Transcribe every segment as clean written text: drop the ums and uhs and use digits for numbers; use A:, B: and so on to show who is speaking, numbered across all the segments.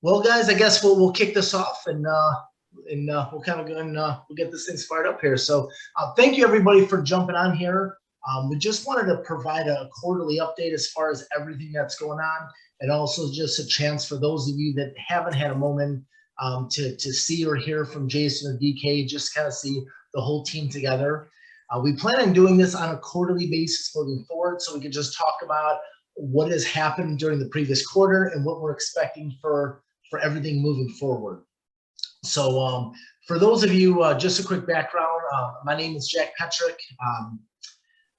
A: Well, guys, I guess we'll kick this off and we'll kind of go and we'll get this thing fired up here. So thank you everybody for jumping on here. We just wanted to provide a quarterly update as far as everything that's going on, and also just a chance for those of you that haven't had a moment to see or hear from Jason or DK, just kind of see the whole team together. We plan on doing this on a quarterly basis moving forward, so we can just talk about what has happened during the previous quarter and what we're expecting for everything moving forward. So for those of you, just a quick background, my name is Jack Petrick.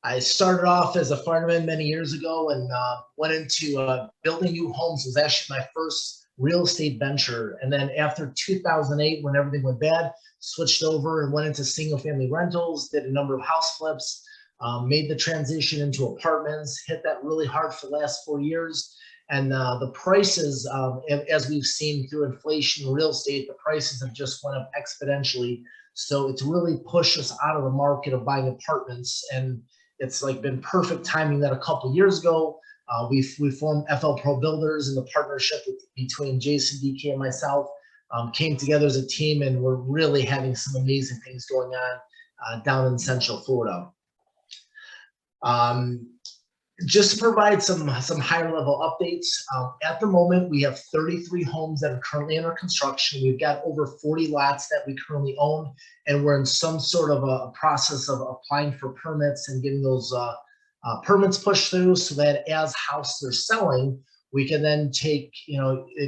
A: I started off as a fireman many years ago and went into building new homes. It was actually my first real estate venture. And then after 2008, when everything went bad, switched over and went into single family rentals, did a number of house flips, made the transition into apartments, hit that really hard for the last 4 years. And the prices, as we've seen through inflation in real estate, the prices have just went up exponentially. So it's really pushed us out of the market of buying apartments. And it's like been perfect timing that a couple of years ago, we formed FL Pro Builders, and the partnership between Jason, DK, and myself came together as a team, and we're really having some amazing things going on down in Central Florida. Just to provide some higher level updates, at the moment we have 33 homes that are currently under construction. We've got over 40 lots that we currently own, and we're in some sort of a process of applying for permits and getting those permits pushed through, so that as houses are selling, we can then take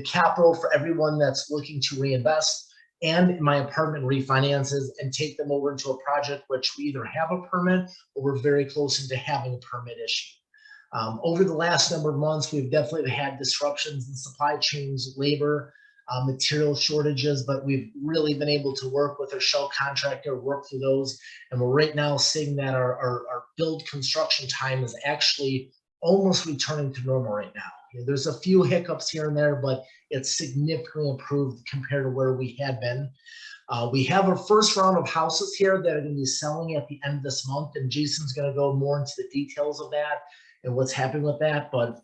A: capital for everyone that's looking to reinvest and my apartment refinances and take them over into a project which we either have a permit or we're very close into having a permit issued. Over the last number of months, we've definitely had disruptions in supply chains, labor, material shortages, but we've really been able to work with our shell contractor, work through those. And we're right now seeing that our build construction time is actually almost returning to normal right now. There's a few hiccups here and there, but it's significantly improved compared to where we had been. We have our first round of houses here that are going to be selling at the end of this month, and Jason's going to go more into the details of that and what's happening with that. But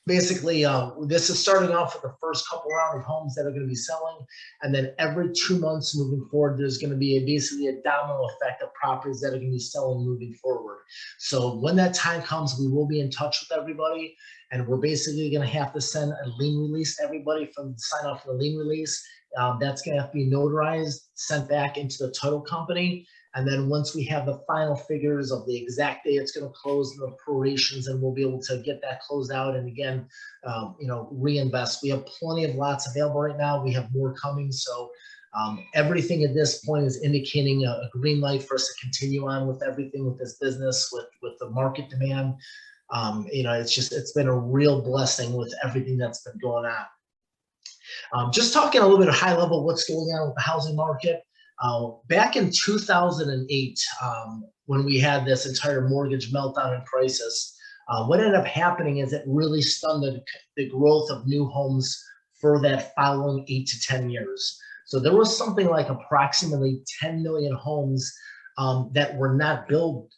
A: basically, this is starting off with the first couple round of homes that are going to be selling, and then every 2 months moving forward, there's going to be basically a domino effect of properties that are going to be selling moving forward. So when that time comes, we will be in touch with everybody, and we're basically going to have to send a lien release to everybody from sign off for the lien release. That's going to have to be notarized, sent back into the title company. And then once we have the final figures of the exact day it's going to close, the prorations, and we'll be able to get that closed out and again, reinvest. We have plenty of lots available right now. We have more coming. So everything at this point is indicating a green light for us to continue on with everything with this business, with the market demand. It's been a real blessing with everything that's been going on. Just talking a little bit of high level, what's going on with the housing market. Back in 2008, when we had this entire mortgage meltdown and crisis, what ended up happening is it really stunned the growth of new homes for that following 8 to 10 years. So there was something like approximately 10 million homes that were not built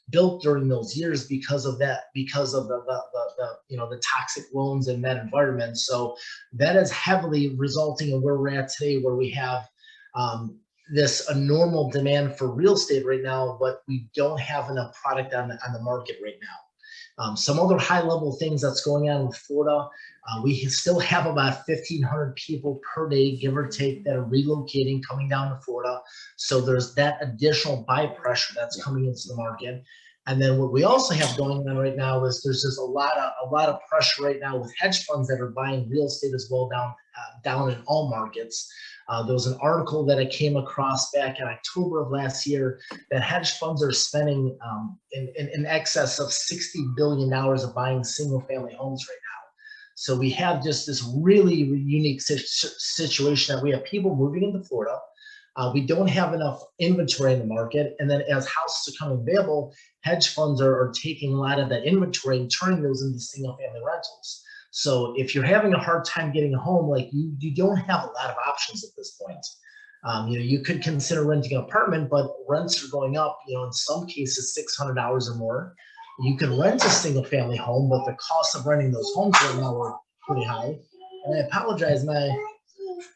A: during those years because of that, because of the toxic loans in that environment. So that is heavily resulting in where we're at today, where we have this normal demand for real estate right now, but we don't have enough product on the market right now. Some other high level things that's going on with Florida, we still have about 1,500 people per day, give or take, that are relocating, coming down to Florida. So there's that additional buy pressure that's coming into the market. And then what we also have going on right now is there's just a lot of pressure right now with hedge funds that are buying real estate as well down in all markets. There was an article that I came across back in October of last year that hedge funds are spending in excess of $60 billion of buying single family homes right now. So we have just this really unique situation that we have people moving into Florida. We don't have enough inventory in the market. And then as houses are coming available, hedge funds are taking a lot of that inventory and turning those into single family rentals. So if you're having a hard time getting a home, like you don't have a lot of options at this point. You could consider renting an apartment, but rents are going up, in some cases $600 or more. You can rent a single family home, but the cost of renting those homes right now are pretty high. And I apologize, my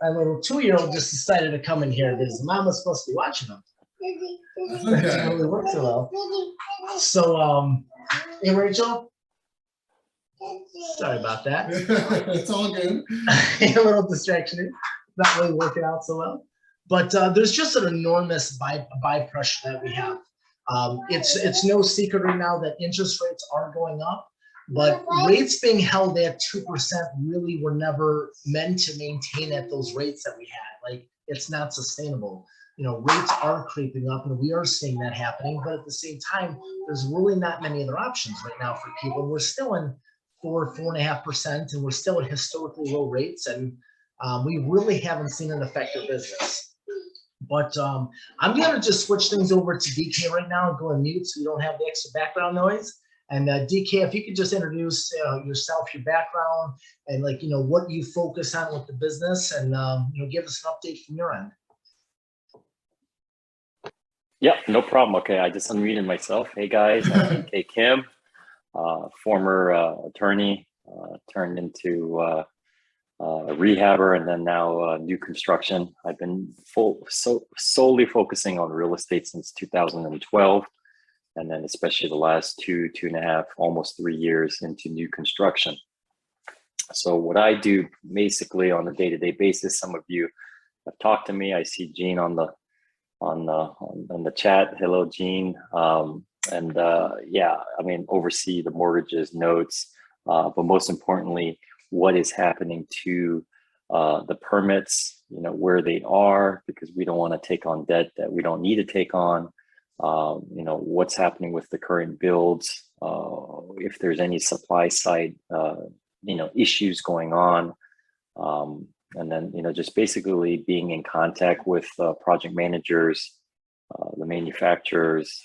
A: little 2-year-old just decided to come in here because mom was supposed to be watching them. That didn't really work so well. So, hey, Rachel. Sorry about that.
B: It's all good.
A: A little distraction. Not really working out so well. But there's just an enormous buy pressure that we have. It's no secret right now that interest rates are going up, but rates being held at 2% really were never meant to maintain at those rates that we had. Like, it's not sustainable. You know, rates are creeping up and we are seeing that happening, but at the same time, there's really not many other options right now for people. We're still in 4.5%, and we're still at historically low rates, and we really haven't seen it affect our business. But I'm gonna just switch things over to DK right now and go on mute so you don't have the extra background noise. And DK, if you could just introduce yourself, your background, and what you focus on with the business, and give us an update from your end.
C: Yeah, no problem. Okay, I just unmuted myself. Hey guys, I'm DK Kim, former attorney, turned into a rehabber, and then now new construction. I've been solely focusing on real estate since 2012, and then especially the last two and a half, almost 3 years into new construction. So what I do basically on a day-to-day basis, some of you have talked to me. I see Gene on the chat. Hello, Gene. Yeah, I mean, oversee the mortgages, notes, but most importantly, what is happening to the permits, where they are, because we don't want to take on debt that we don't need to take on. What's happening with the current builds, if there's any supply side, issues going on. And then, just basically being in contact with project managers, the manufacturers,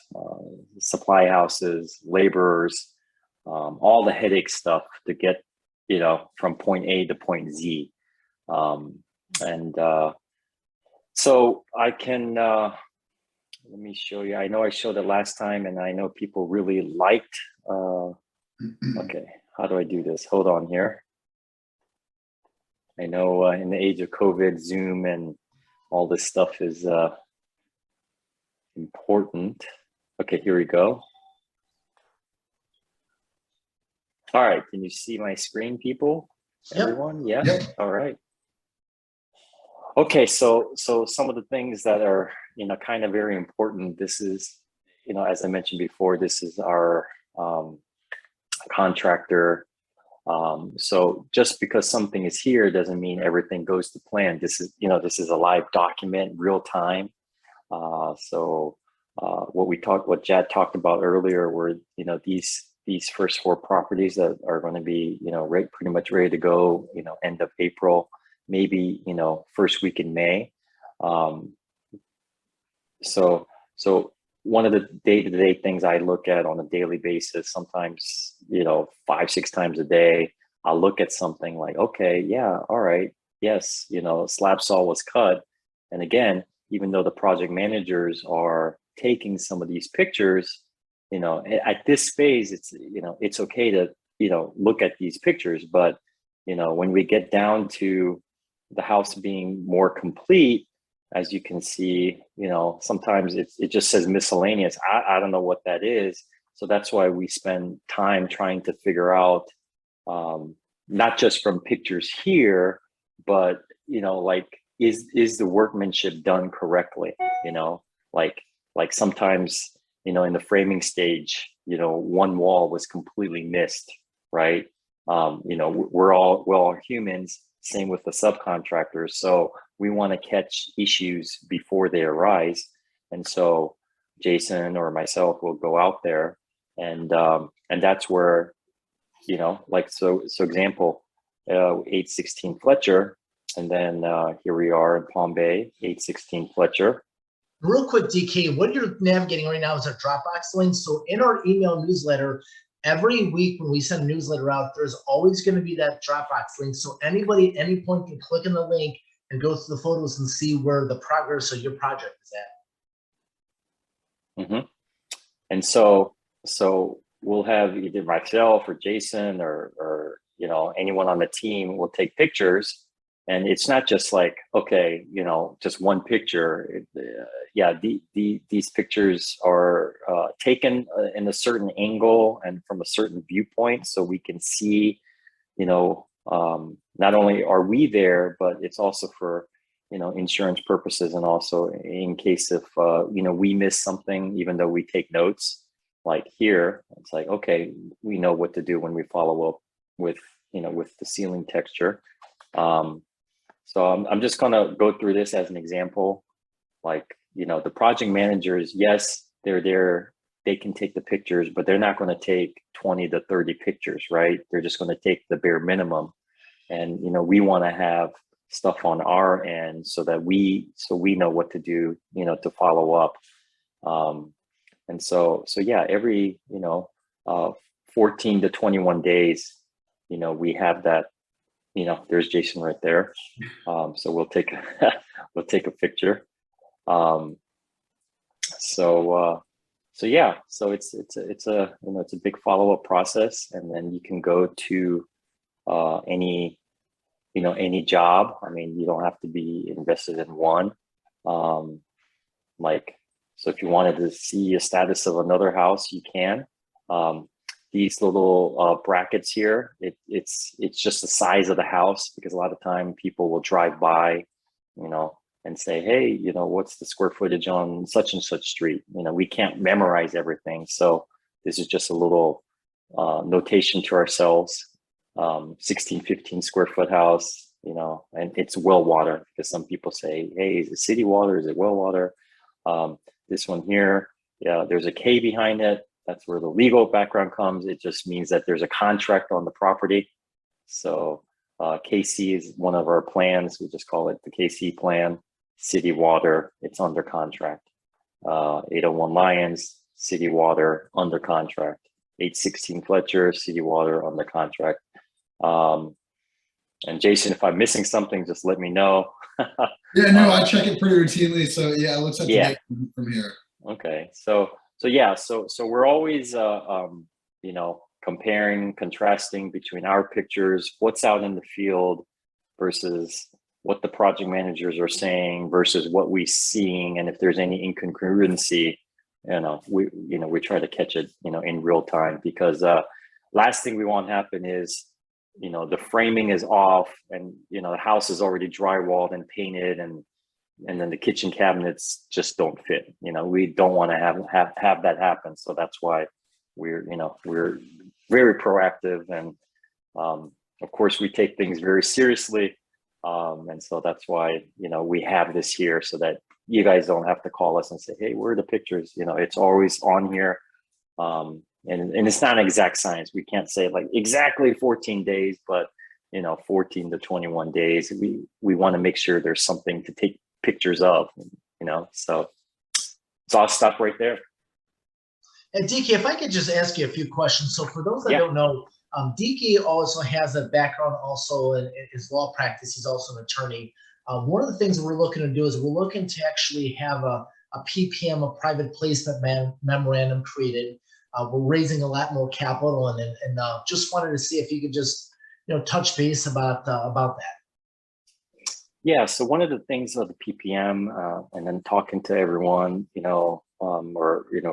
C: supply houses, laborers, all the headache stuff to get, from point A to point Z. So I can, let me show you. I know I showed it last time and I know people really liked, okay, how do I do this? Hold on here. I know in the age of COVID, Zoom and all this stuff is important. Okay, here we go. All right, can you see my screen, people?
A: Yep.
C: Everyone? Yeah?
B: Yep.
C: All right. Okay, so some of the things that are, kind of very important. This is, as I mentioned before, this is our contractor. So just because something is here doesn't mean everything goes to plan. This is, this is a live document, real time. What Jad talked about earlier were, these first 4 properties that are going to be, pretty much ready to go, end of April, maybe, first week in May. So one of the day-to-day things I look at on a daily basis, sometimes, 5-6 times a day, I'll look at something like, okay, yeah, all right, yes, slab saw was cut. And again, even though the project managers are taking some of these pictures, at this phase, it's okay to, look at these pictures. But, when we get down to the house being more complete, as you can see, sometimes it just says miscellaneous. I don't know what that is. So that's why we spend time trying to figure out, not just from pictures here, but, is the workmanship done correctly? Like sometimes, in the framing stage, one wall was completely missed, right? We're all humans, same with the subcontractors. So we want to catch issues before they arise. And so Jason or myself will go out there and that's where, so example, 816 Fletcher, and then here we are in Palm Bay, 816 Fletcher.
A: Real quick, DK, what you're navigating right now is our Dropbox link. So in our email newsletter, every week when we send a newsletter out, there's always going to be that Dropbox link. So anybody at any point can click on the link and go through the photos and see where the progress of your project is at.
C: Mm-hmm. And so we'll have either myself or Jason or anyone on the team will take pictures, and it's not just like, okay, just one picture. These pictures are taken in a certain angle and from a certain viewpoint, so we can see, not only are we there, but it's also for, insurance purposes, and also in case if, we miss something, even though we take notes, like here, it's like, okay, we know what to do when we follow up with, with the ceiling texture. So I'm just gonna go through this as an example. Like, the project managers, yes, they're there, they can take the pictures, but they're not gonna take 20 to 30 pictures, right? They're just gonna take the bare minimum. And, we wanna have stuff on our end so that we know what to do, to follow up. And so yeah, every, 14 to 21 days, we have that, there's Jason right there. So we'll take we'll take a picture. So yeah, so it's a big follow-up process, and then you can go to any job. I mean, you don't have to be invested in one. So if you wanted to see a status of another house, you can. These little brackets here, it's just the size of the house, because a lot of time people will drive by, and say, hey, what's the square footage on such and such street? We can't memorize everything. So this is just a little notation to ourselves. 16, 15 square foot house, and it's well water, because some people say, hey, is it city water? Is it well water? This one here, yeah, there's a K behind it. That's where the legal background comes. It just means that there's a contract on the property. So KC is one of our plans. We just call it the KC plan. City water, it's under contract. 801 Lyons, city water, under contract. 816 Fletcher, city water, under contract. And Jason, if I'm missing something, just let me know.
B: Yeah, no, I check it pretty routinely. So yeah, it looks up to date from here.
C: Okay, so we're always comparing, contrasting between our pictures, what's out in the field versus what the project managers are saying versus what we're seeing, and if there's any incongruency, we try to catch it, in real time, because last thing we want to happen is, the framing is off, and the house is already drywalled and painted, and then the kitchen cabinets just don't fit. We don't want to have that happen. So that's why we're very proactive, and of course we take things very seriously. And so that's why, we have this here, so that you guys don't have to call us and say, hey, where are the pictures? It's always on here. And it's not an exact science. We can't say like exactly 14 days, but 14 to 21 days. We want to make sure there's something to take pictures of, so I'll stop right there.
A: And DK, if I could just ask you a few questions. So for those that don't know, DK also has a background also in his law practice. He's also an attorney. One of the things that we're looking to do is we're looking to actually have a PPM, a private placement memorandum created. We're raising a lot more capital, and just wanted to see if you could just touch base about that.
C: Yeah. So one of the things of the PPM, and then talking to everyone, or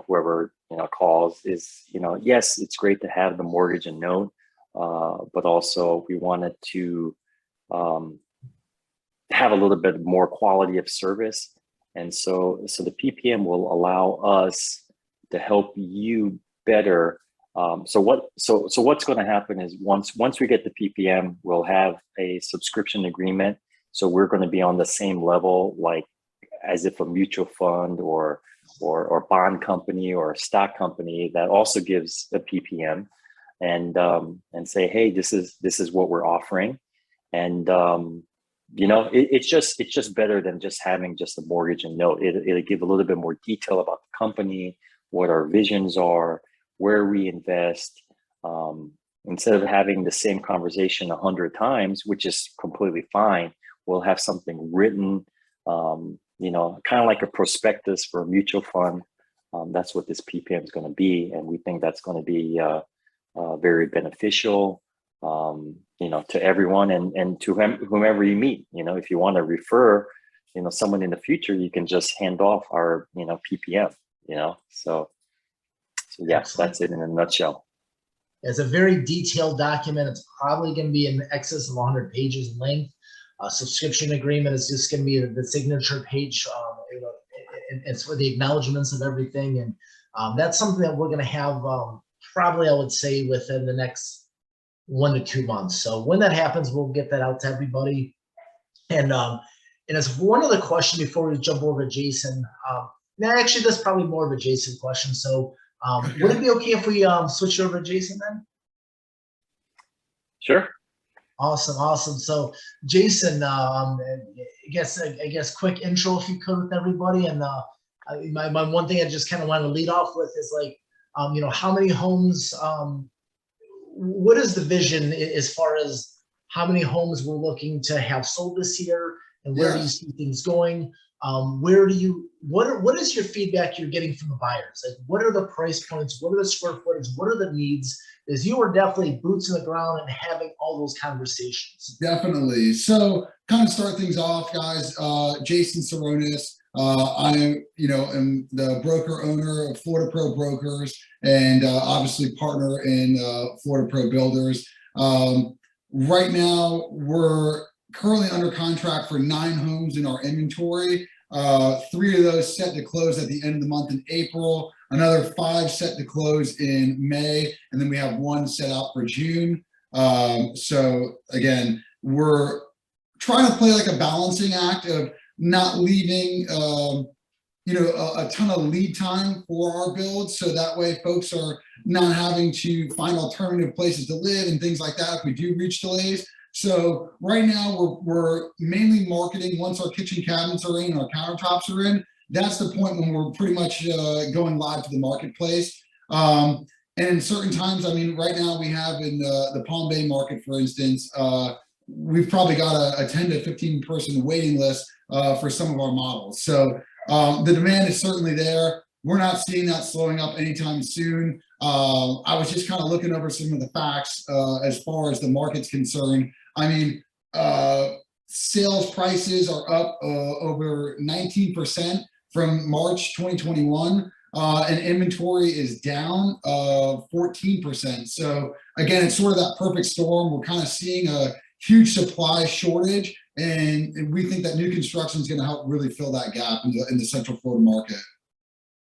C: whoever calls, is yes, it's great to have the mortgage and note, but also we wanted to have a little bit more quality of service, and so the PPM will allow us to help you better. So what's going to happen is once we get the PPM, we'll have a subscription agreement. So we're going to be on the same level, like as if a mutual fund or bond company or a stock company that also gives a PPM, and say, hey, this is what we're offering, and it's just better than just having just a mortgage and note. It'll give a little bit more detail about the company, what our visions are, where we invest. Instead of having the same conversation 100 times, which is completely fine, we'll have something written, kind of like a prospectus for a mutual fund. That's what this PPM is going to be, and we think that's going to be very beneficial. to everyone and to whomever you meet. If you want to refer, someone in the future, you can just hand off our, PPM, so yeah,
A: Excellent.
C: that's it in a nutshell.
A: It's a very detailed document. It's probably going to be in excess of 100 pages in length. Subscription agreement is just going to be the signature page. It's for the acknowledgments of everything. And that's something that we're going to have probably, I would say, within the next 1 to 2 months. So when that happens, we'll get that out to everybody. And as one other question before we jump over to Jason, now actually that's probably more of a Jason question. So would it be okay if we switch over to Jason then?
C: Sure.
A: Awesome. So Jason, I guess quick intro if you could with everybody. And my one thing I just kind of want to lead off with is like, how many homes, what is the vision as far as how many homes we're looking to have sold this year, and where do you see things going? What is your feedback you're getting from the buyers? Like, what are the price points? What are the square footage? What are the needs? Because you are definitely boots in the ground and having all those conversations.
B: Definitely. So kind of start things off, guys. Jason Saronis. I am the broker owner of Florida Pro Brokers, and obviously partner in Florida Pro Builders. Right now, we're currently under contract for 9 homes in our inventory. 3 of those set to close at the end of the month in April, another 5 set to close in May, and then we have 1 set out for June. So again, we're trying to play like a balancing act of not leaving a ton of lead time for our builds, so that way folks are not having to find alternative places to live and things like that if we do reach delays. So right now we're mainly marketing once our kitchen cabinets are in, our countertops are in. That's the point when we're pretty much going live to the marketplace. And in certain times, I mean, right now we have in the Palm Bay market, for instance, we've probably got a 10 to 15 person waiting list for some of our models. So the demand is certainly there. We're not seeing that slowing up anytime soon. I was just kind of looking over some of the facts as far as the market's concerned. I mean, sales prices are up over 19% from March 2021, and inventory is down 14%. So again, it's sort of that perfect storm. We're kind of seeing a huge supply shortage, and we think that new construction is going to help really fill that gap in the Central Florida market.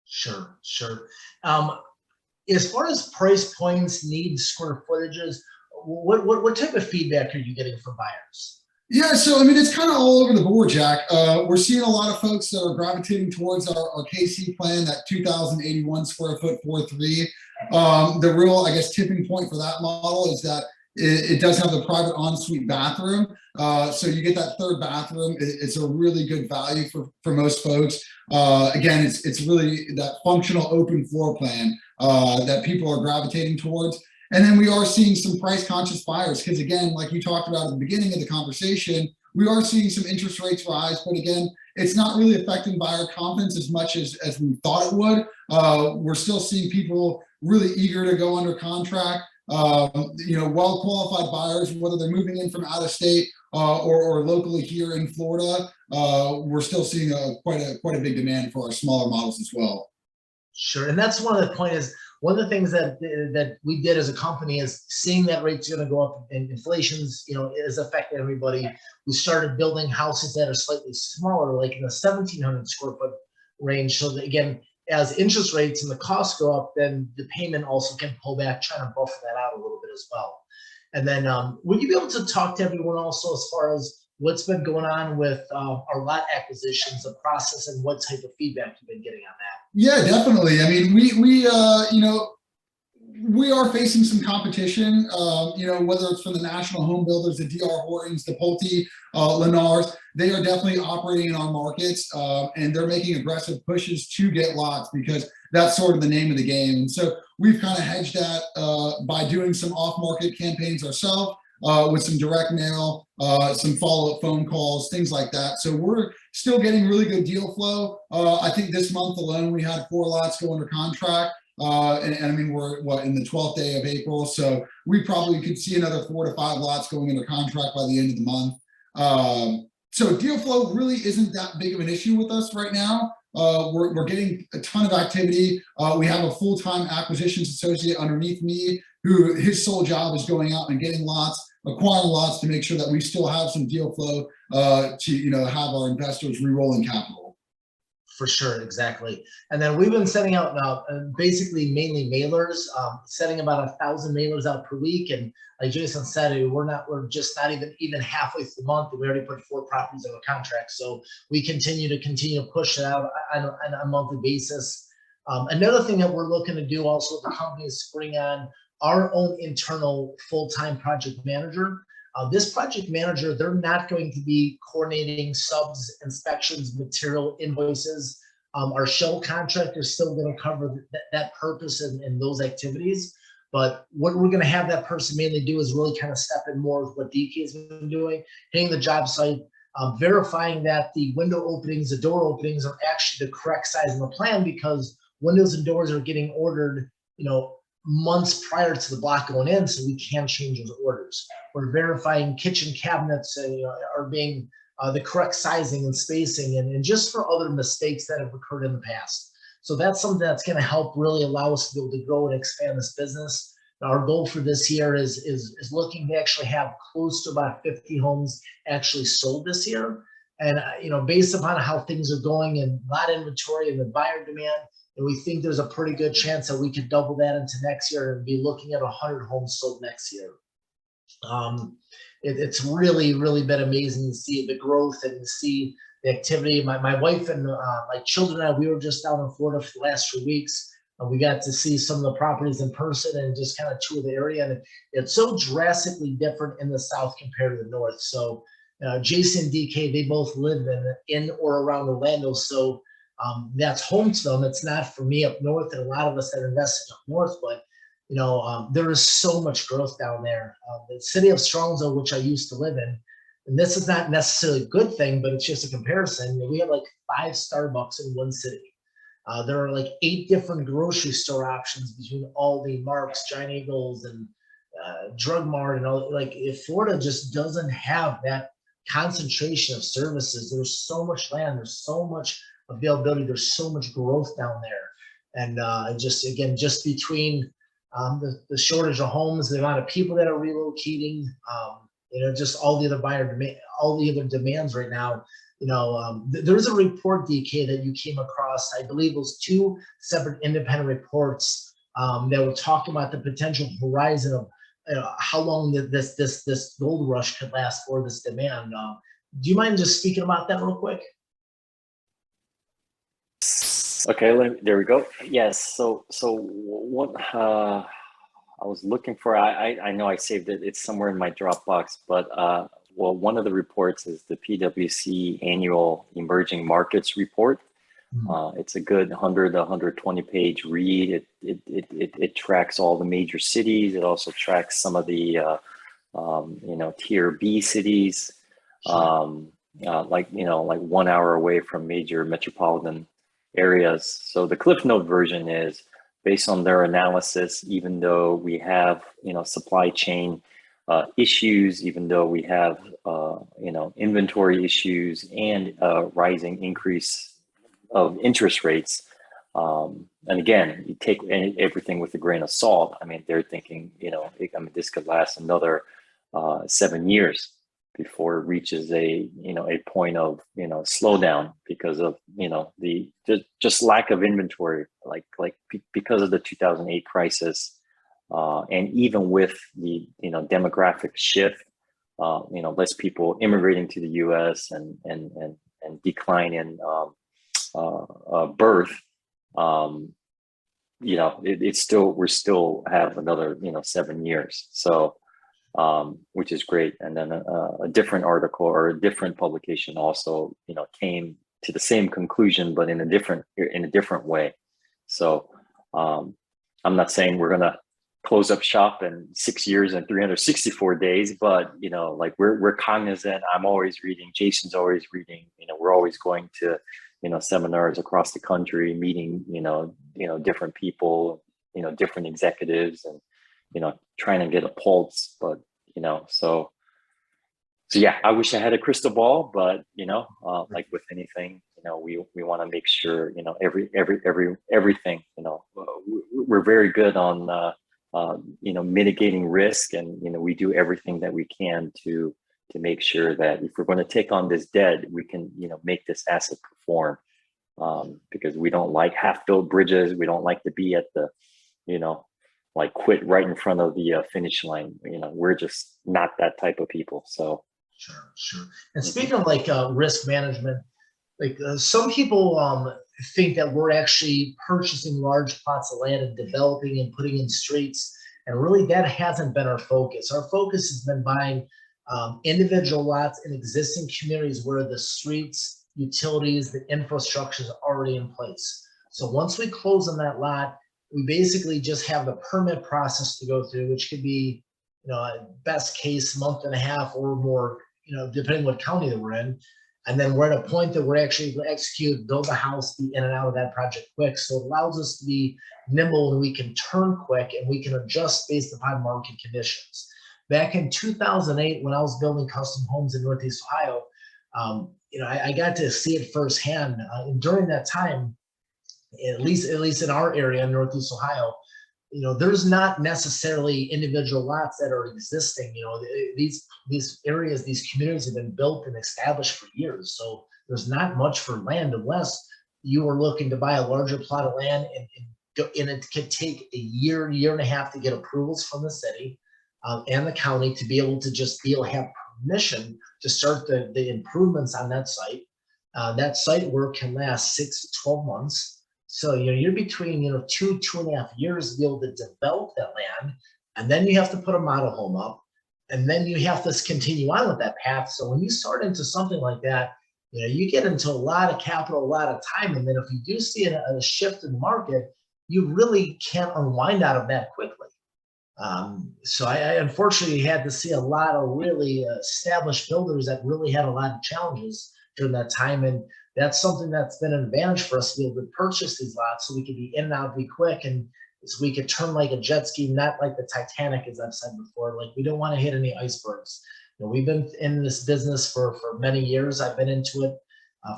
A: Sure. As far as price points, needs, square footages, what type of feedback are you getting from buyers?
B: Yeah, so I mean, it's kind of all over the board, Jack. We're seeing a lot of folks that are gravitating towards our KC plan, that 2,081 square foot 4.3. The real, I guess, tipping point for that model is that it does have the private ensuite bathroom. So you get that 3rd bathroom. It's a really good value for most folks. Again, it's really that functional open floor plan that people are gravitating towards. And then we are seeing some price conscious buyers, because again, like you talked about at the beginning of the conversation, we are seeing some interest rates rise, but again, it's not really affecting buyer confidence as much as we thought it would. We're still seeing people really eager to go under contract. Well-qualified buyers, whether they're moving in from out of state or locally here in Florida, we're still seeing quite a big demand for our smaller models as well.
A: Sure, and that's one of the things that we did as a company is seeing that rates are going to go up and inflation's is affecting everybody. We started building houses that are slightly smaller, like in the 1,700 square foot range. So that, again, as interest rates and the costs go up, then the payment also can pull back, trying to buffer that out a little bit as well. And then would you be able to talk to everyone also as far as what's been going on with our lot acquisitions, the process, and what type of feedback you've been getting on that?
B: Yeah, definitely. I mean, we are facing some competition, whether it's from the national home builders, the D.R. Hortons, the Pulte, Lennars. They are definitely operating in our markets, and they're making aggressive pushes to get lots, because that's sort of the name of the game. And so we've kind of hedged that by doing some off-market campaigns ourselves, with some direct mail, some follow-up phone calls, things like that. So we're still getting really good deal flow. I think this month alone, we had 4 lots go under contract. And I mean, we're in the 12th day of April, so we probably could see another 4 to 5 lots going under contract by the end of the month. So deal flow really isn't that big of an issue with us right now. We're getting a ton of activity. We have a full-time acquisitions associate underneath me who his sole job is going out and getting lots, acquiring lots to make sure that we still have some deal flow to have our investors re-rolling capital.
A: For sure, exactly. And then we've been sending out now basically mainly mailers, sending about 1,000 mailers out per week. And like Jason said, we're just not even halfway through the month, and we already put 4 properties under contract. So we continue to push it out on a monthly basis. Another thing that we're looking to do also, the company is to bring on our own internal full-time project manager. This project manager, they're not going to be coordinating subs, inspections, material invoices. Our shell contractor is still going to cover that purpose and those activities. But what we're going to have that person mainly do is really kind of step in more with what DK has been doing, hitting the job site, verifying that the window openings, the door openings are actually the correct size in the plan, because windows and doors are getting ordered, months prior to the block going in, so we can change those orders. We're verifying kitchen cabinets and are being the correct sizing and spacing, and just for other mistakes that have occurred in the past. So that's something that's going to help really allow us to be able to grow and expand this business. Our goal for this year is looking to actually have close to about 50 homes actually sold this year. And based upon how things are going and lot inventory and the buyer demand, and we think there's a pretty good chance that we could double that into next year and be looking at 100 homes sold next year. It's really, really been amazing to see the growth and to see the activity. My wife and my children and I, we were just down in Florida for the last 3 weeks. We got to see some of the properties in person and just kind of tour the area. And it's so drastically different in the South compared to the North. So Jason and DK, they both live in or around Orlando. So that's home to them. It's not for me up north, and a lot of us that invested up north, but there is so much growth down there. The city of Strongsville, which I used to live in, and this is not necessarily a good thing, but it's just a comparison. We have like 5 Starbucks in one city. There are like 8 different grocery store options between Aldi, Marks, Giant Eagles, and Drug Mart, and all. Like, if Florida just doesn't have that concentration of services, there's so much land, there's so much availability, there's so much growth down there. And just between the shortage of homes, the amount of people that are relocating, just all the other demands right now. There's a report, DK, that you came across. I believe it was 2 separate independent reports that were talking about the potential horizon of how long this gold rush could last for this demand. Do you mind just speaking about that real quick?
C: Okay, there we go. Yes. So what I was looking for, I know I saved it. It's somewhere in my Dropbox, but one of the reports is the PwC annual emerging markets report. It's a good 100 to 120 page read. It tracks all the major cities. It also tracks some of the tier B cities, like 1 hour away from major metropolitan areas. So the Cliff Note version is based on their analysis. Even though we have supply chain issues, even though we have inventory issues and rising increase of interest rates, and again, you take everything with a grain of salt. I mean, they're thinking this could last another 7 years before it reaches a point of slowdown because of the just lack of inventory, like because of the 2008 crisis, and even with the demographic shift, less people immigrating to the U.S. and decline in birth, we still have another 7 years. So. Which is great. And then a different article or a different publication also, came to the same conclusion, but in a different way. So I'm not saying we're gonna close up shop in 6 years and 364 days, but we're cognizant. I'm always reading. Jason's always reading. We're always going to seminars across the country, meeting different people, different executives and, trying to get a pulse, but, so yeah, I wish I had a crystal ball, but, like with anything, we want to make sure, everything, we're very good on, mitigating risk, and, we do everything that we can to make sure that if we're going to take on this debt, we can, make this asset perform, because we don't like half-built bridges. We don't like to be at the, like quit right in front of the finish line. We're just not that type of people. So.
A: Sure. And speaking of like risk management, like some people think that we're actually purchasing large plots of land and developing and putting in streets. And really that hasn't been our focus. Our focus has been buying individual lots in existing communities where the streets, utilities, the infrastructure is already in place. So once we close on that lot, we basically just have the permit process to go through, which could be, best case month and a half or more, depending what county that we're in. And then we're at a point that we're actually going to execute, build a house, be in and out of that project quick. So it allows us to be nimble and we can turn quick and we can adjust based upon market conditions. Back in 2008, when I was building custom homes in Northeast Ohio, I got to see it firsthand. And during that time, at least in our area in Northeast Ohio, there's not necessarily individual lots that are existing. These areas, these communities have been built and established for years. So there's not much for land unless you are looking to buy a larger plot of land, and it could take a year and a half to get approvals from the city and the county to be able to have permission to start the improvements on that site. That site work can last 6 to 12 months. So you're between 2.5 years to be able to develop that land, and then you have to put a model home up, and then you have to continue on with that path. So when you start into something like that, you get into a lot of capital, a lot of time, and then if you do see a shift in the market, you really can't unwind out of that quickly. So I unfortunately had to see a lot of really established builders that really had a lot of challenges during that time, and that's something that's been an advantage for us to be able to purchase these lots so we could be in and out, be quick, and so we could turn like a jet ski, not like the Titanic, as I've said before. Like, we don't want to hit any icebergs. We've been in this business for many years. I've been into it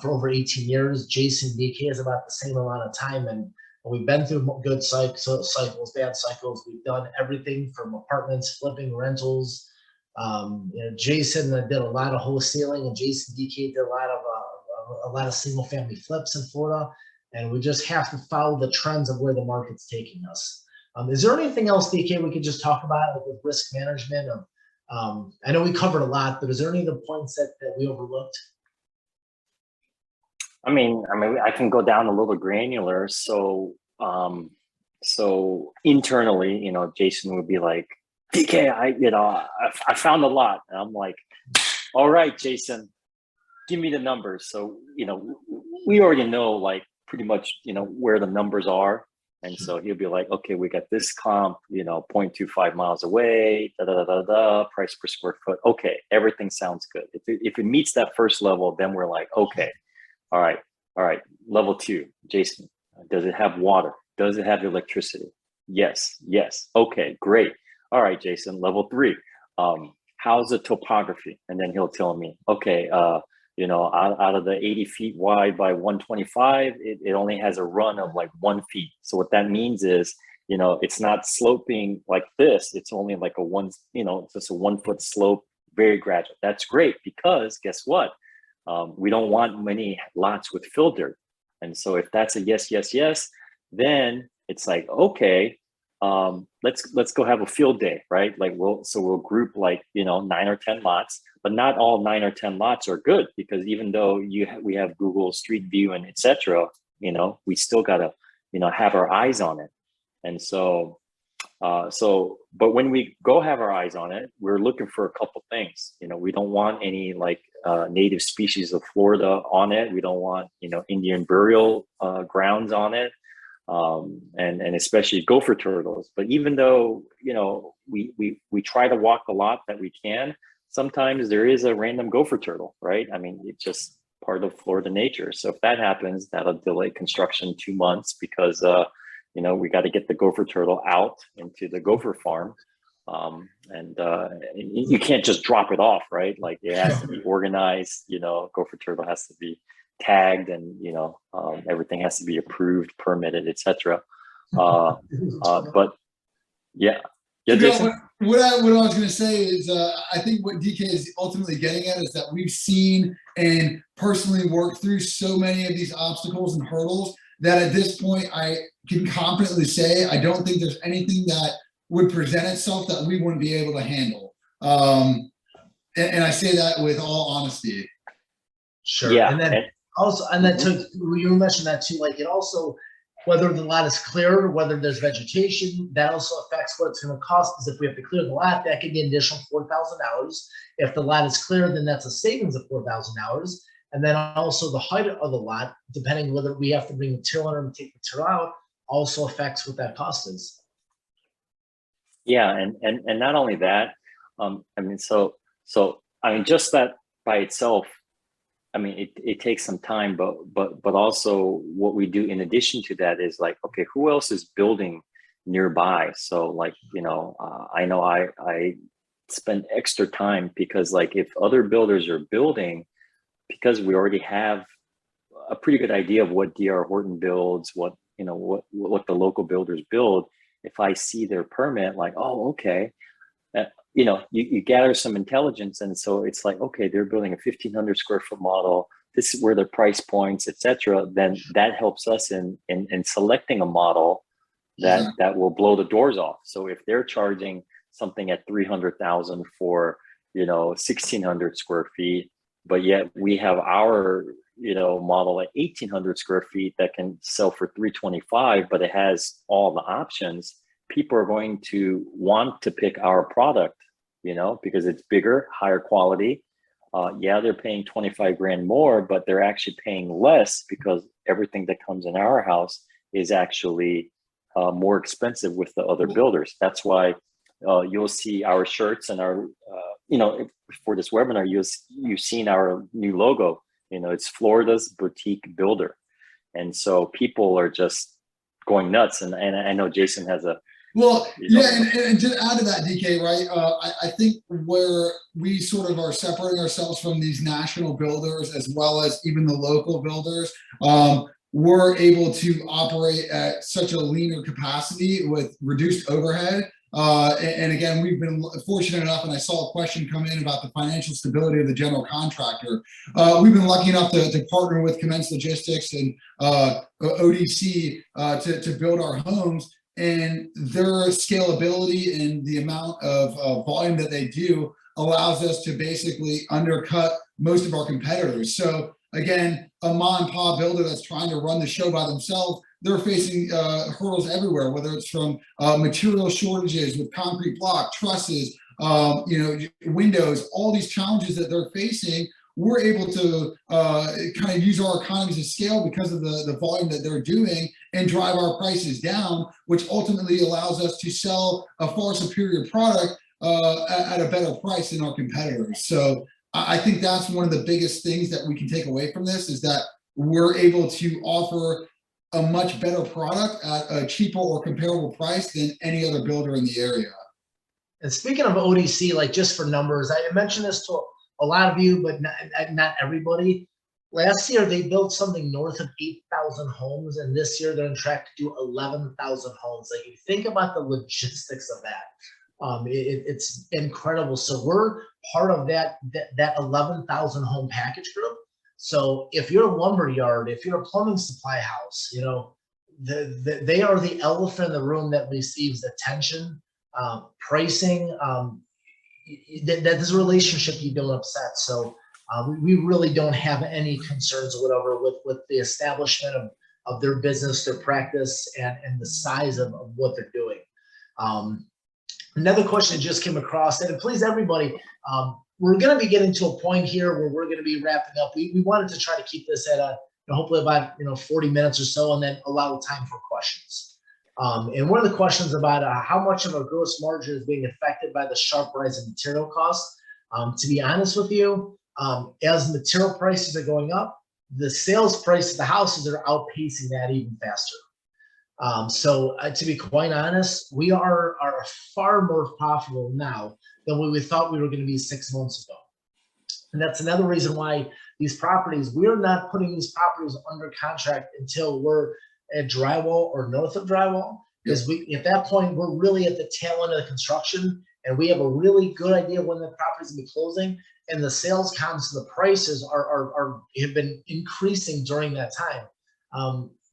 A: for over 18 years. Jason DK is about the same amount of time, and we've been through good cycles, bad cycles. We've done everything from apartments, flipping, rentals. Jason did a lot of wholesaling, and Jason DK did a lot of single family flips in Florida, and we just have to follow the trends of where the market's taking us. Is there anything else, DK, we could just talk about, like with risk management? I know we covered a lot, but is there any of the points that we overlooked?
C: I mean, I can go down a little granular. So internally, Jason would be like, DK, I found a lot. And I'm like, all right, Jason, give me the numbers. So, we already know, like, pretty much, where the numbers are. And so he'll be like, okay, we got this comp, 0.25 miles away, price per square foot. Okay, everything sounds good. If it meets that first level, then we're like, okay, all right. Level 2, Jason, does it have water? Does it have electricity? Yes. Okay, great. All right, Jason, level 3. How's the topography? And then he'll tell me, okay, out of the 80 feet wide by 125, it only has a run of like 1 feet. So what that means is, it's not sloping like this. It's only like just a 1 foot slope, very gradual. That's great, because guess what? We don't want many lots with fill dirt. And so if that's a yes, then it's like, okay, let's go have a field day, right? Like we'll group like 9 or 10 lots, but not all 9 or 10 lots are good, because even though we have Google Street View and etc., we still gotta have our eyes on it. And so but when we go have our eyes on it, we're looking for a couple things. We don't want any like native species of Florida on it. We don't want Indian burial grounds on it. And especially gopher turtles. But even though we try to walk the lot that we can, sometimes there is a random gopher turtle, right? I mean, it's just part of Florida nature. So if that happens, that'll delay construction 2 months, because we got to get the gopher turtle out into the gopher farm. And you can't just drop it off, right? Like it has to be organized, gopher turtle has to be tagged, and, everything has to be approved, permitted, etc. But yeah. Yeah, Jason?
B: What I was going to say is, I think what DK is ultimately getting at is that we've seen and personally worked through so many of these obstacles and hurdles that at this point I can confidently say I don't think there's anything that would present itself that we wouldn't be able to handle. And I say that with all honesty.
A: Sure.
C: Yeah.
A: And then also, and then too, you mentioned that too, like it also, whether the lot is cleared or whether there's vegetation, that also affects what it's going to cost. Because if we have to clear the lot, that could be an additional $4,000. If the lot is cleared, then that's a savings of $4,000. And then also the height of the lot, depending whether we have to bring material in or take material out, also affects what that cost is.
C: Yeah, and not only that, just that by itself, it takes some time, but also what we do in addition to that is like, okay, who else is building nearby? So like, I know I spend extra time because like if other builders are building, because we already have a pretty good idea of what D.R. Horton builds, what the local builders build. If I see their permit, like, oh, okay, you gather some intelligence, and so it's like, okay, they're building a 1,500 square foot model. This is where their price points, etc. Then that helps us in selecting a model that will blow the doors off. So if they're charging something at $300,000 for 1,600 square feet, but yet we have our model at 1,800 square feet that can sell for $325, but it has all the options, people are going to want to pick our product, because it's bigger, higher quality. They're paying 25 grand more, but they're actually paying less because everything that comes in our house is actually more expensive with the other builders. That's why you'll see our shirts and our, for this webinar, you've seen our new logo. It's Florida's Boutique Builder. And so people are just going nuts. And I know Jason has a,
B: and to add to that, DK, right? I think where we sort of are separating ourselves from these national builders as well as even the local builders, we're able to operate at such a leaner capacity with reduced overhead. And again, we've been fortunate enough, and I saw a question come in about the financial stability of the general contractor. We've been lucky enough to partner with Commence Logistics and ODC to build our homes, and their scalability and the amount of volume that they do allows us to basically undercut most of our competitors. So again, a mom and pop builder that's trying to run the show by themselves, they're facing hurdles everywhere, whether it's from material shortages with concrete block, trusses, windows, all these challenges that they're facing. We're able to kind of use our economies of scale because of the volume that they're doing and drive our prices down, which ultimately allows us to sell a far superior product at a better price than our competitors. So I think that's one of the biggest things that we can take away from this, is that we're able to offer a much better product at a cheaper or comparable price than any other builder in the area.
A: And speaking of ODC, like just for numbers, I mentioned this to a lot of you, but not everybody. Last year, they built something north of 8,000 homes, and this year they're on track to do 11,000 homes. Like, if you think about the logistics of that, it's incredible. So we're part of that 11,000 home package group. So if you're a lumber yard, if you're a plumbing supply house, they are the elephant in the room that receives attention, pricing. That is a relationship you don't upset. So we really don't have any concerns or whatever with the establishment of their business, their practice, and the size of what they're doing. Another question that just came across, and please everybody, we're going to be getting to a point here where we're going to be wrapping up. We wanted to try to keep this at hopefully about 40 minutes or so, and then allow time for questions. And one of the questions about how much of our gross margin is being affected by the sharp rise in material costs. To be honest with you, as material prices are going up, the sales price of the houses are outpacing that even faster. To be quite honest, we are far more profitable now than we thought we were going to be 6 months ago. And that's another reason why these properties, we're not putting these properties under contract until we're at drywall or north of drywall. Because at that point, we're really at the tail end of the construction, and we have a really good idea when the property's gonna be closing. And the sales comps, the prices have been increasing during that time.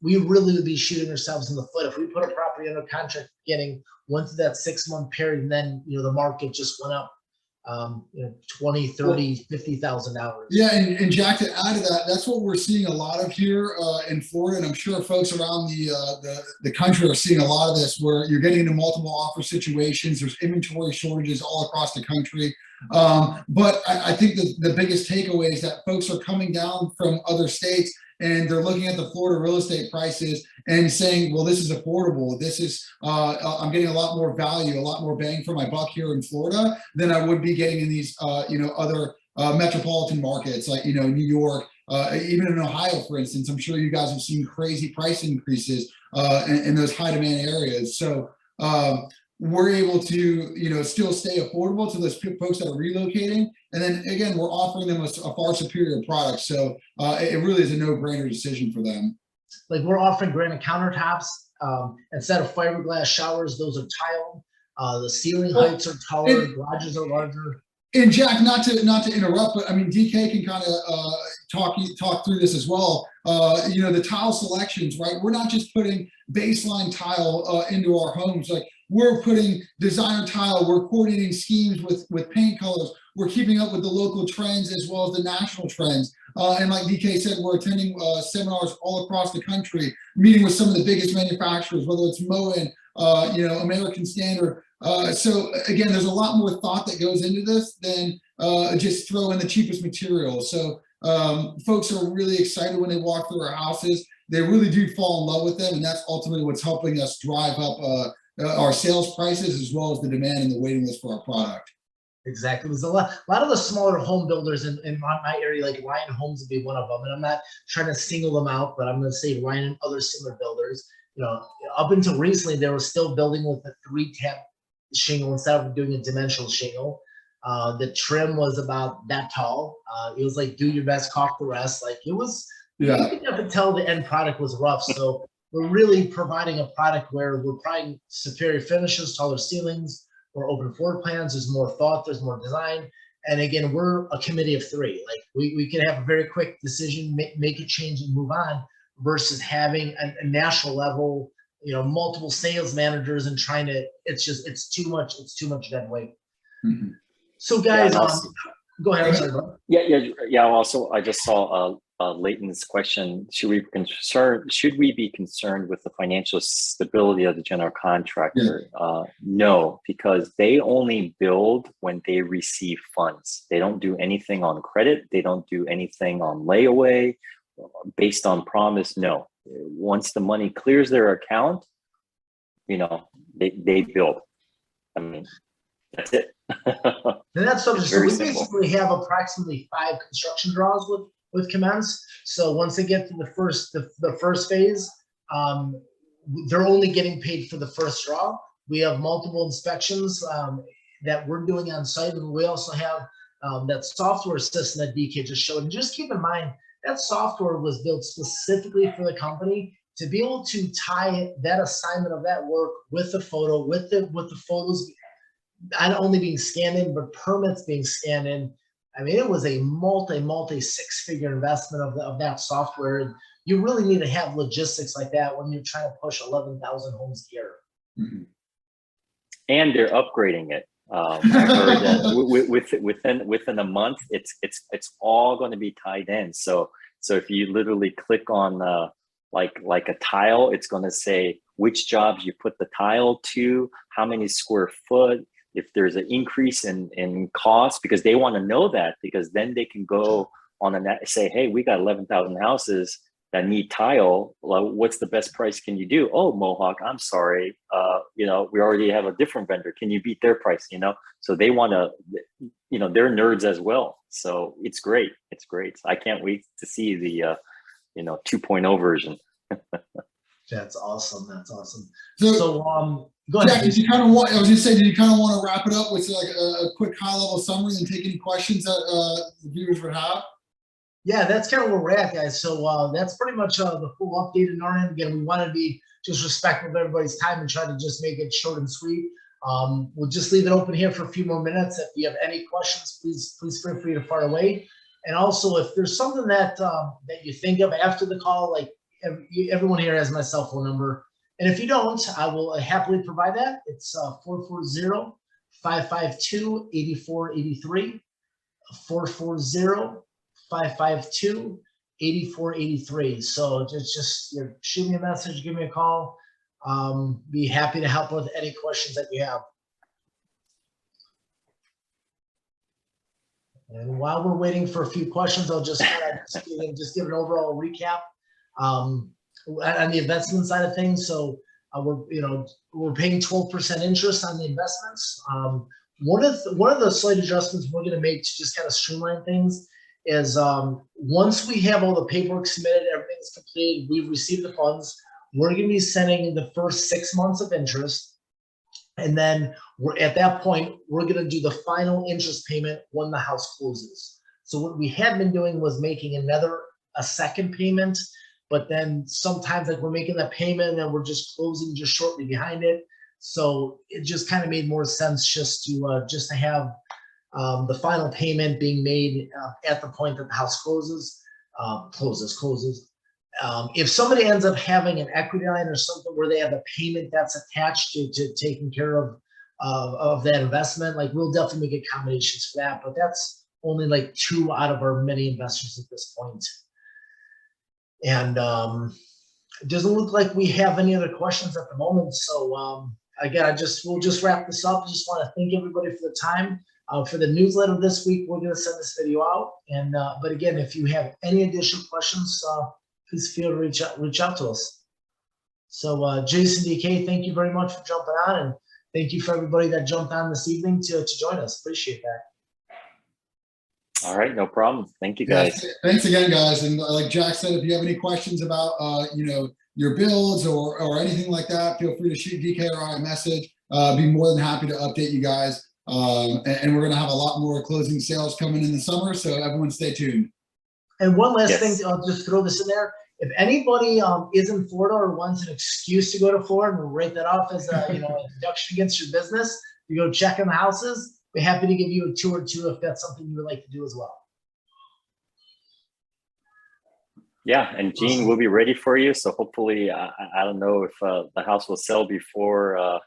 A: We really would be shooting ourselves in the foot if we put a property under contract beginning, went through that 6 month period, and then the market just went up 20, 30, $50,000.
B: Yeah, and Jack, to add to that, that's what we're seeing a lot of here in Florida, and I'm sure folks around the country are seeing a lot of this, where you're getting into multiple offer situations. There's inventory shortages all across the country. But I think the biggest takeaway is that folks are coming down from other states and they're looking at the Florida real estate prices and saying, well, this is affordable. This is, I'm getting a lot more value, a lot more bang for my buck here in Florida than I would be getting in these, other metropolitan markets like, New York, even in Ohio, for instance. I'm sure you guys have seen crazy price increases in those high demand areas. So we're able to, still stay affordable to those folks that are relocating. And then again, we're offering them a far superior product. So it really is a no-brainer decision for them.
A: Like, we're offering granite countertops. Instead of fiberglass showers, those are tiled. The ceiling heights are taller, garages are larger.
B: And Jack, not to interrupt, but I mean, DK can kind of talk through this as well. The tile selections, right? We're not just putting baseline tile into our homes. Like, we're putting designer tile. We're coordinating schemes with paint colors. We're keeping up with the local trends as well as the national trends. And like DK said, we're attending seminars all across the country, meeting with some of the biggest manufacturers, whether it's Moen, American Standard. So again, there's a lot more thought that goes into this than just throw in the cheapest material. So folks are really excited when they walk through our houses. They really do fall in love with them, and that's ultimately what's helping us drive up our sales prices as well as the demand and the waiting list for our product.
A: Exactly. There's a lot of the smaller home builders in my area, like Ryan Homes would be one of them. And I'm not trying to single them out, but I'm going to say Ryan and other similar builders. Up until recently, they were still building with a 3-tap shingle instead of doing a dimensional shingle. The trim was about that tall. It was like, do your best, caulk the rest. Like, it was, you could tell the end product was rough. So we're really providing a product where we're providing superior finishes, taller ceilings, more open floor plans. There's more thought, there's more design. And again, we're a committee of 3. Like, we can have a very quick decision, make a change and move on, versus having a national level, multiple sales managers and trying to, it's too much dead weight. Mm-hmm. So guys, go ahead. I'm sorry,
C: yeah. Also, I just saw Leighton's question. Should we be concerned with the financial stability of the general contractor? No, because they only build when they receive funds. They don't do anything on credit. They don't do anything on layaway based on promise. No, once the money clears their account, they build. I mean, that's it.
A: And that's so we basically have approximately 5 construction draws with Commence. So once they get to the first phase, they're only getting paid for the first draw. We have multiple inspections that we're doing on site, and we also have that software system that DK just showed. And just keep in mind, that software was built specifically for the company to be able to tie that assignment of that work with the photo, with the photos not only being scanned in, but permits being scanned in. I mean, it was a multi 6-figure investment of that software. And you really need to have logistics like that when you're trying to push 11,000 homes a year.
B: Mm-hmm.
C: And they're upgrading it. I heard that within a month, it's all going to be tied in. So if you literally click on like a tile, it's going to say which jobs you put the tile to, how many square foot, if there's an increase in cost, because they want to know that, because then they can go on and say, hey, we got 11,000 houses that need tile. Well, what's the best price can you do? Oh, Mohawk, I'm sorry. We already have a different vendor. Can you beat their price? So they want to, they're nerds as well. So it's great. It's great. I can't wait to see the, 2.0 version.
A: That's awesome. That's awesome.
B: So,
A: So, go ahead.
B: Jack, did
A: Jason.
B: you kind of want, I was just saying, did you kind of want to wrap it up with like a quick high level summary and take any questions that the viewers would have?
A: Yeah, that's kind of where we're at, guys. So that's pretty much the full update in our end. Again, we want to be just respectful of everybody's time and try to just make it short and sweet. We'll just leave it open here for a few more minutes. If you have any questions, please feel free to fire away. And also, if there's something that that you think of after the call, like everyone here has my cell phone number. And if you don't, I will happily provide that. It's 440-552-8483, 440-552-8483. So just shoot me a message, give me a call. Be happy to help with any questions that you have. And while we're waiting for a few questions, I'll just just give an overall recap on the investment side of things. So we're paying 12% interest on the investments. One of the slight adjustments we're going to make to just kind of streamline things is once we have all the paperwork submitted, everything's completed, we've received the funds, we're going to be sending the first 6 months of interest. And then at that point, we're going to do the final interest payment when the house closes. So what we had been doing was making a second payment, but then sometimes like we're making that payment and then we're just closing just shortly behind it. So it just kind of made more sense just to have the final payment being made at the point that the house closes. If somebody ends up having an equity line or something where they have a payment that's attached to taking care of that investment, like we'll definitely make accommodations for that. But that's only like 2 out of our many investors at this point. And it doesn't look like we have any other questions at the moment. So again, we'll just wrap this up. I just want to thank everybody for the time. For the newsletter this week, we're going to send this video out. And but again, if you have any additional questions, please feel to reach out to us. So Jason, DK, thank you very much for jumping on, and thank you for everybody that jumped on this evening to join us. Appreciate that.
C: All right, no problem. Thank you, guys.
B: Yeah, thanks again, guys. And like Jack said, if you have any questions about your builds or anything like that, feel free to shoot DK or I a message. Be more than happy to update you guys. And we're going to have a lot more closing sales coming in the summer, so everyone stay tuned. And
A: one last thing, I'll just throw this in there. If anybody is in Florida or wants an excuse to go to Florida, and we'll rate that off as a a deduction against your business, you go check on the houses. We're happy to give you a tour too if that's something you would like to do as well.
C: Yeah, and Gene will be ready for you. So hopefully, I don't know if the house will sell before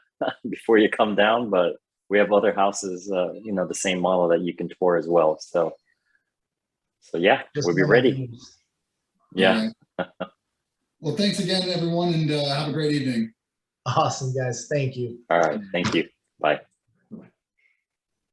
C: before you come down, but we have other houses, the same model that you can tour as well. So yeah, we'll be ready. Yeah.
B: Right. Well, thanks again, everyone, and have a great evening.
A: Awesome, guys. Thank you.
C: All right. Thank you. Bye.